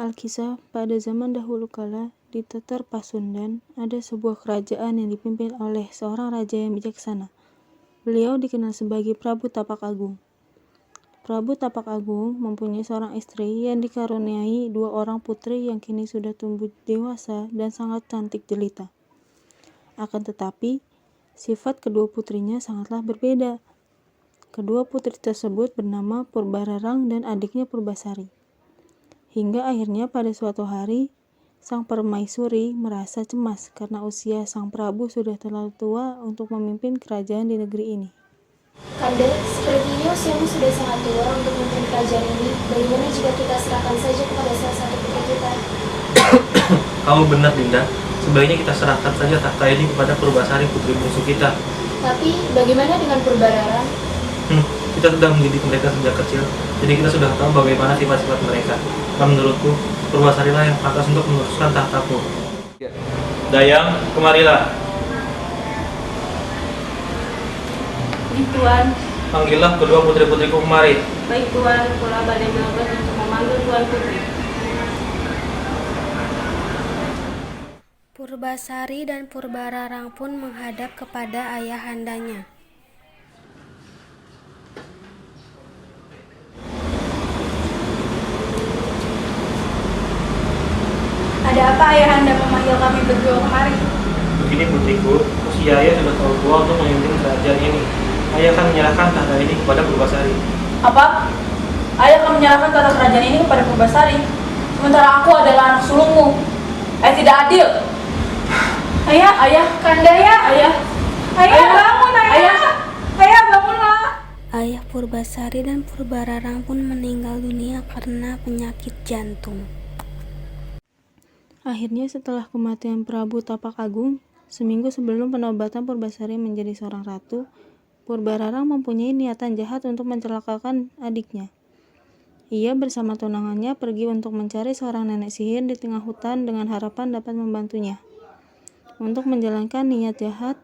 Alkisah, pada zaman dahulu kala, di Teter Pasundan, ada sebuah kerajaan yang dipimpin oleh seorang raja yang bijaksana. Beliau dikenal sebagai Prabu Tapak Agung. Prabu Tapak Agung mempunyai seorang istri yang dikaruniai 2 orang putri yang kini sudah tumbuh dewasa dan sangat cantik jelita. Akan tetapi, sifat kedua putrinya sangatlah berbeda. Kedua putri tersebut bernama Purbararang dan adiknya Purbasari. Hingga akhirnya pada suatu hari, sang permaisuri merasa cemas karena usia sang Prabu sudah terlalu tua untuk memimpin kerajaan di negeri ini. Kanda, sepertinya usiamu sudah sangat tua untuk memimpin kerajaan ini. Bagaimana jika kita serahkan saja kepada salah satu putri kita? Kamu benar, Dinda. Sebaiknya kita serahkan saja tahta ini kepada Purbasari, putri bungsu kita. Tapi, bagaimana dengan Purbararang? Kita sudah mendidik mereka sejak kecil, jadi kita sudah tahu bagaimana sifat-sifat mereka. Dan menurutku, Purbasari lah yang pantas untuk meneruskan tahtaku. Dayang, kemarilah. Tuan. Panggillah kedua putri-putriku kemari. Baik Tuan, Pura Badai Melbat untuk memanggil Tuan Putri. Purbasari dan Purbararang pun menghadap kepada ayahandanya. Ada apa ayahanda memanggil kami berdua kemari? Begini putriku, usia ayah sudah terlalu tua untuk memimpin kerajaan ini. Ayah akan menyerahkan tahta ini kepada Purbasari. Apa? Ayah akan menyerahkan tata kerajaan ini kepada Purbasari, sementara aku adalah anak sulungmu. Tidak adil. Ayah, Kanda ya, ayah bangun, ayah bangunlah. Ayah Purbasari dan Purbararang pun meninggal dunia karena penyakit jantung. Akhirnya setelah kematian Prabu Tapak Agung, seminggu sebelum penobatan Purbasari menjadi seorang ratu, Purbararang mempunyai niatan jahat untuk mencelakakan adiknya. Ia bersama tunangannya pergi untuk mencari seorang nenek sihir di tengah hutan dengan harapan dapat membantunya untuk menjalankan niat jahat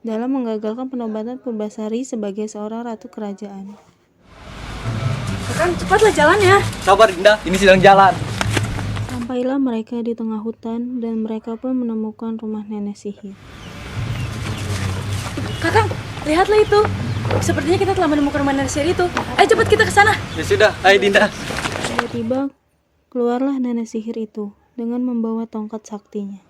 dalam menggagalkan penobatan Purbasari sebagai seorang ratu kerajaan. Kakang, cepatlah jalannya. Sabar Dinda, ini sedang jalan. Sampailah mereka di tengah hutan dan mereka pun menemukan rumah nenek sihir. Kakang, lihatlah itu. Sepertinya kita telah menemukan rumah nenek sihir itu. Ayo cepat kita ke sana. Ya sudah, ayo Dinda. Tiba-tiba keluarlah nenek sihir itu dengan membawa tongkat saktinya.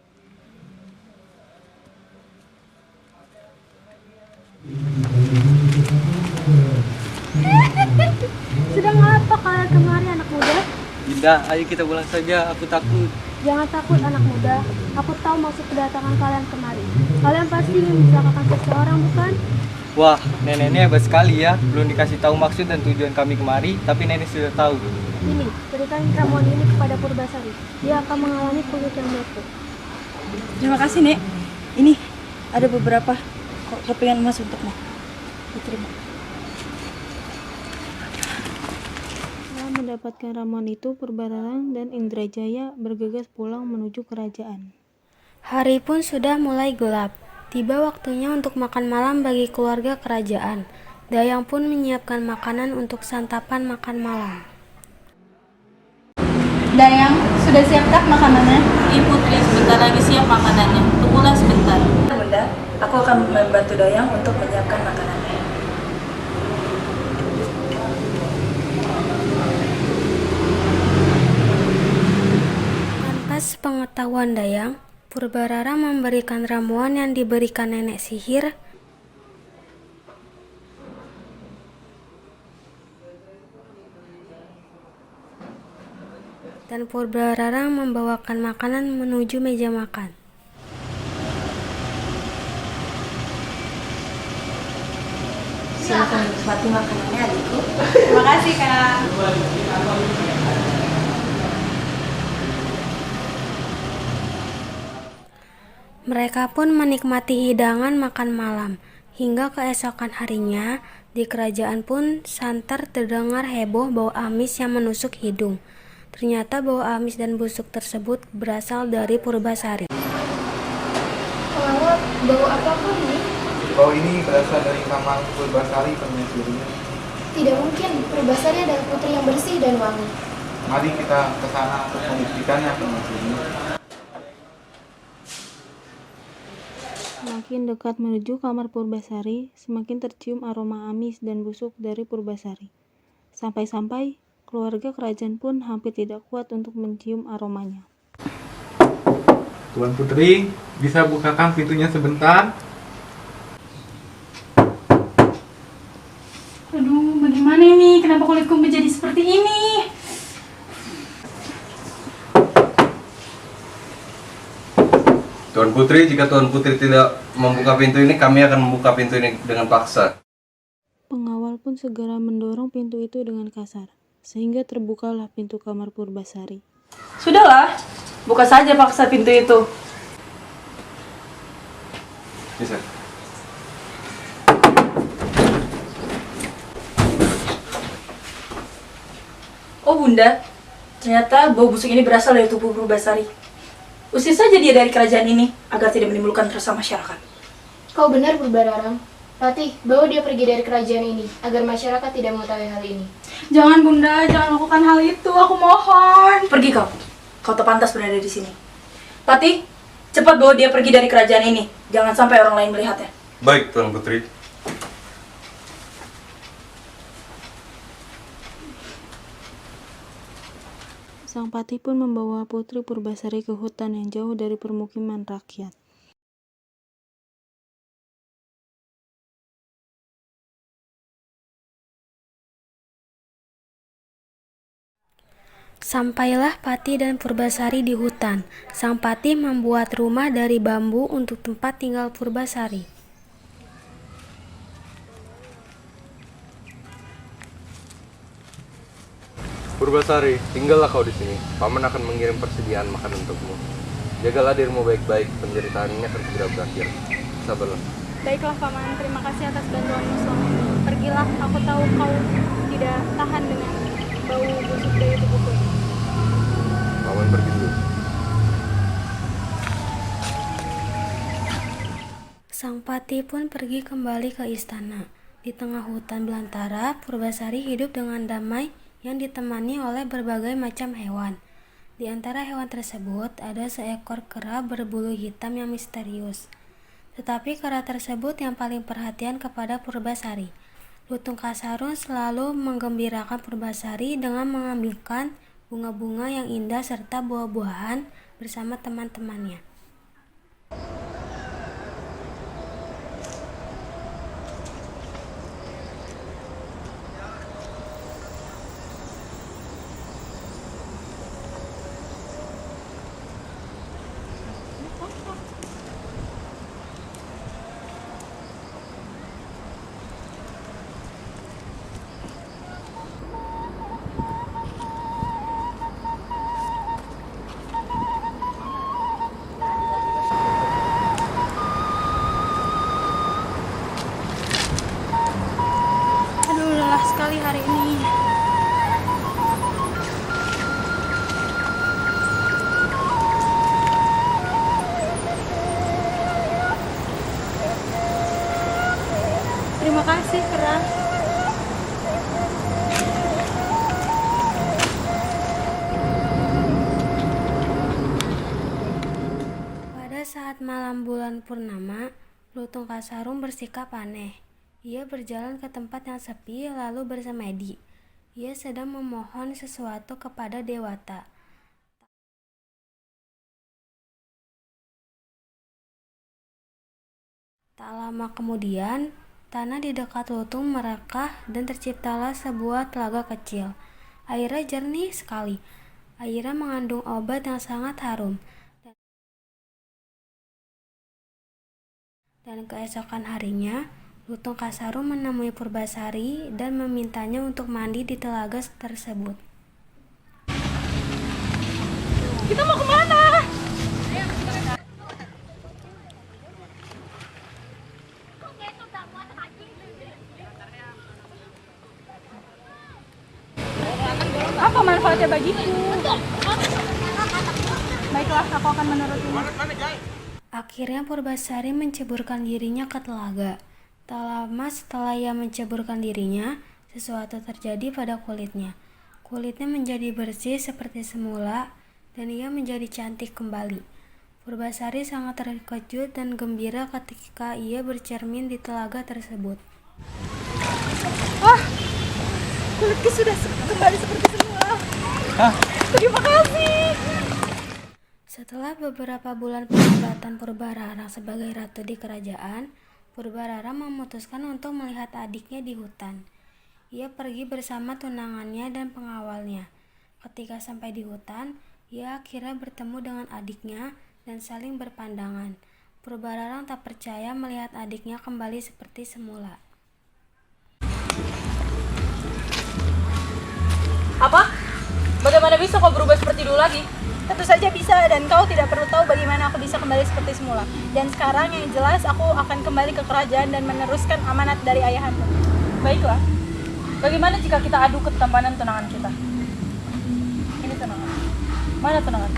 Sedang apa kalian kemari, anak muda? Dinda, ayo kita pulang saja, aku takut. Jangan takut, anak muda. Aku tahu maksud kedatangan kalian kemari. Kalian pasti ingin mencelakakan seseorang, bukan? Wah, nenek ini hebat sekali ya. Belum dikasih tahu maksud dan tujuan kami kemari, tapi nenek sudah tahu. Ini, berikan ramuan ini kepada Purbasari. Dia akan mengalami kulit yang melepuh. Terima kasih, Nek. Ini ada beberapa kepingan emas untukmu. Diterima. Setelah mendapatkan ramuan itu, Purbararang dan Indrajaya bergegas pulang menuju kerajaan. Hari pun sudah mulai gelap. Tiba waktunya untuk makan malam bagi keluarga kerajaan. Dayang pun menyiapkan makanan untuk santapan makan malam. Dayang, sudah siapkah makanannya? Iya Putri, sebentar lagi siap makanannya. Tunggulah sebentar. Bunda, aku akan membantu Dayang untuk menyiapkan makanannya. Tanpa sepengetahuan Dayang, Purbararang memberikan ramuan yang diberikan nenek sihir dan Purbararang membawakan makanan menuju meja makan. Silakan menikmati makanannya, adikku. Terima kasih, Kak. Mereka pun menikmati hidangan makan malam. Hingga keesokan harinya, di kerajaan pun santer terdengar heboh bau amis yang menusuk hidung. Ternyata bau amis dan busuk tersebut berasal dari Purbasari. Pengawal, bau apakah ini? Bau ini berasal dari kamar Purbasari permaisurinya. Tidak mungkin, Purbasari adalah putri yang bersih dan wangi. Mari kita ke sana untuk membuktikannya penuntut ini. Semakin dekat menuju kamar Purbasari, semakin tercium aroma amis dan busuk dari Purbasari. Sampai-sampai keluarga kerajaan pun hampir tidak kuat untuk mencium aromanya. Tuan Putri, bisa bukakan pintunya sebentar? Aduh, bagaimana ini? Kenapa kulitku menjadi seperti ini? Tuan Putri, jika Tuan Putri tidak membuka pintu ini, kami akan membuka pintu ini dengan paksa. Pengawal pun segera mendorong pintu itu dengan kasar, sehingga terbukalah pintu kamar Purbasari. Sudahlah, buka saja paksa pintu itu. Bisa. Oh Bunda, ternyata bau busuk ini berasal dari tubuh Purbasari. Usir saja dia dari kerajaan ini, agar tidak menimbulkan resah masyarakat. Kau benar, Purbararang. Ratih, bawa dia pergi dari kerajaan ini, agar masyarakat tidak mengetahui hal ini. Jangan Bunda, jangan lakukan hal itu, aku mohon. Pergi kau, kau tak pantas berada di sini. Patih, cepat bawa dia pergi dari kerajaan ini, jangan sampai orang lain melihatnya. Baik, Tuan Putri. Sang patih pun membawa putri Purbasari ke hutan yang jauh dari permukiman rakyat. Sampailah Patih dan Purbasari di hutan. Sang Patih membuat rumah dari bambu untuk tempat tinggal Purbasari. Purbasari, tinggallah kau di sini. Paman akan mengirim persediaan makan untukmu. Jagalah dirimu baik-baik, penderitaan ini akan segera berakhir. Sabarlah. Baiklah Paman, terima kasih atas bantuanmu selama ini. Pergilah, aku tahu kau tidak tahan dengan bau busuk dari tubuhku. Paman pergi dulu. Sang Patih pun pergi kembali ke istana. Di tengah hutan belantara, Purbasari hidup dengan damai yang ditemani oleh berbagai macam hewan. Di antara hewan tersebut ada seekor kera berbulu hitam yang misterius. Tetapi kera tersebut yang paling perhatian kepada Purbasari. Lutung Kasarung selalu menggembirakan Purbasari dengan mengambilkan bunga-bunga yang indah serta buah-buahan bersama teman-temannya. Aduh, lelah sekali hari ini. Terima kasih, Kera. Pada saat malam bulan purnama, Lutung Kasarung bersikap aneh. Ia berjalan ke tempat yang sepi lalu bersemedi. Ia sedang memohon sesuatu kepada Dewata. Tak lama kemudian, tanah di dekat Lutung merekah dan terciptalah sebuah telaga kecil. Airnya jernih sekali. Airnya mengandung obat yang sangat harum. Dan keesokan harinya, Lutung Kasarung menemui Purbasari dan memintanya untuk mandi di telaga tersebut. Kita mau kemana? Apa manfaatnya bagiku? Baiklah, aku akan menurutimu. Akhirnya Purbasari menceburkan dirinya ke telaga. Tak lama setelah ia menceburkan dirinya, sesuatu terjadi pada kulitnya. Kulitnya menjadi bersih seperti semula dan ia menjadi cantik kembali. Purbasari sangat terkejut dan gembira ketika ia bercermin di telaga tersebut. Wah, kulitku sudah kembali seperti semula. Terima kasih. Setelah beberapa bulan pengobatan Purbararang sebagai ratu di kerajaan, Purbararang memutuskan untuk melihat adiknya di hutan. Ia pergi bersama tunangannya dan pengawalnya. Ketika sampai di hutan, ia akhirnya bertemu dengan adiknya dan saling berpandangan. Purbararang tak percaya melihat adiknya kembali seperti semula. Apa? Bagaimana bisa kau berubah seperti dulu lagi? Tentu saja bisa, dan kau tidak perlu tahu bagaimana aku bisa kembali seperti semula. Dan sekarang yang jelas aku akan kembali ke kerajaan dan meneruskan amanat dari ayahandamu. Baiklah. Bagaimana jika kita adu ketampanan tunangan kita? Ini tunangan. Mana tunangan?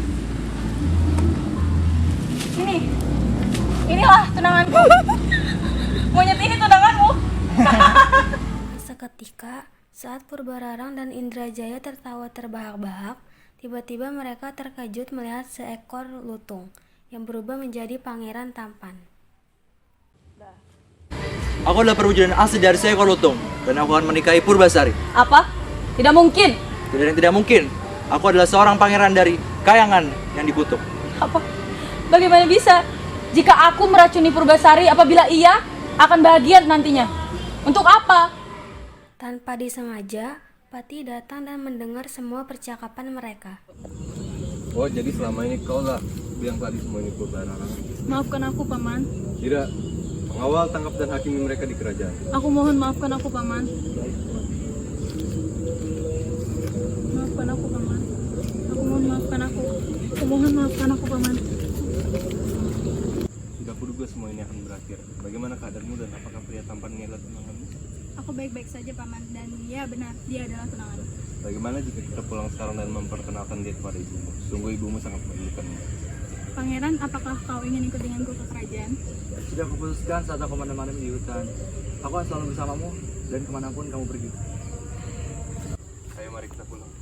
Ini. Inilah tunanganku. Monyet ini tunanganmu. Seketika, saat Purbararang dan Indrajaya tertawa terbahak-bahak, tiba-tiba mereka terkejut melihat seekor lutung yang berubah menjadi pangeran tampan. Aku adalah perwujudan asli dari seekor lutung, dan aku akan menikahi Purbasari. Apa? Tidak mungkin. Tidak ada yang tidak mungkin. Aku adalah seorang pangeran dari Kayangan yang dikutuk. Apa? Bagaimana bisa? Jika aku meracuni Purbasari apabila ia akan bahagia nantinya. Untuk apa? Tanpa disengaja, Pati datang dan mendengar semua percakapan mereka. Oh, jadi selama ini kau lah yang tadi semua ini Purbararang? Maafkan aku, Paman. Tidak. Pengawal, tangkap dan hakimi mereka di kerajaan. Aku mohon maafkan aku, Paman. Maafkan aku, Paman. Aku mohon maafkan aku. Aku mohon maafkan aku, Paman. Tidak kuduga semua ini akan berakhir. Bagaimana keadaanmu dan apakah pria tampan ini adalah tunanganmu? Aku baik-baik saja, Paman. Dan ya benar, dia adalah tunangan. Bagaimana jika kita pulang sekarang dan memperkenalkan dia kepada ibumu? Sungguh ibumu sangat memerlukanmu. Pangeran, apakah kau ingin ikut denganku ke kerajaan? Sudah kuputuskan saat aku menemani di hutan. Aku akan selalu bersamamu dan kemanapun kamu pergi. Ayo mari kita pulang.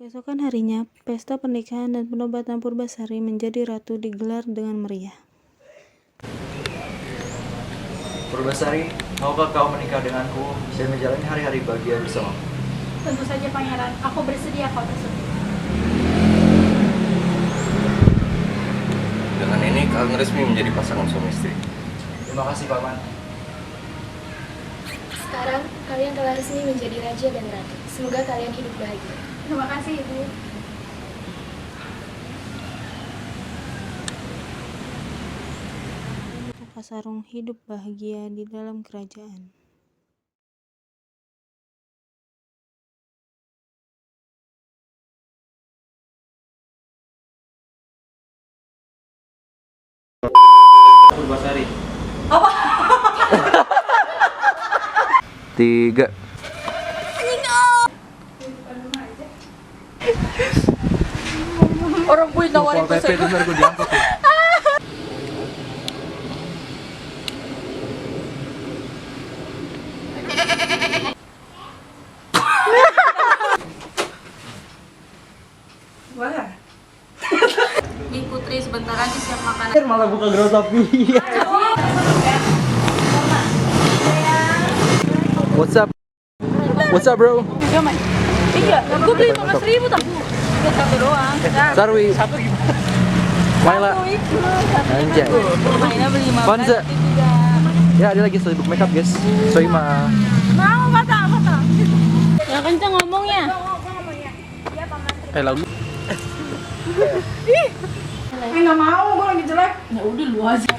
Keesokan harinya, pesta pernikahan dan penobatan Purbasari menjadi ratu digelar dengan meriah. Purbasari, maukah kau menikah denganku dan menjalani hari-hari bahagia bersamamu? Tentu saja, Pangeran. Aku bersedia kau tersebut. Dengan ini kalian resmi menjadi pasangan suami istri. Terima kasih, Paman. Sekarang kalian telah resmi menjadi raja dan ratu. Semoga kalian hidup bahagia. Terima kasih, Ibu. Sarung hidup bahagia di dalam kerajaan. Purbasari. Apa? 3. Orang punya nawarin PP itu ntar gue diangkut ya. Nih Putri, sebentar lagi siap makan. Malah buka gerai sapi. What's up? What's up, bro? Iya, gue beli 15.000 tak? Udah satu doang. Sarwi. Maila. Anjay. Mainnya beli 15 Panza. juga. Ya, ada lagi sibuk makeup, guys. Soima. Mau patah. Yang kenceng ngomongnya. Lagu. Nggak mau, gue lagi jelek. Ya udah lu aja.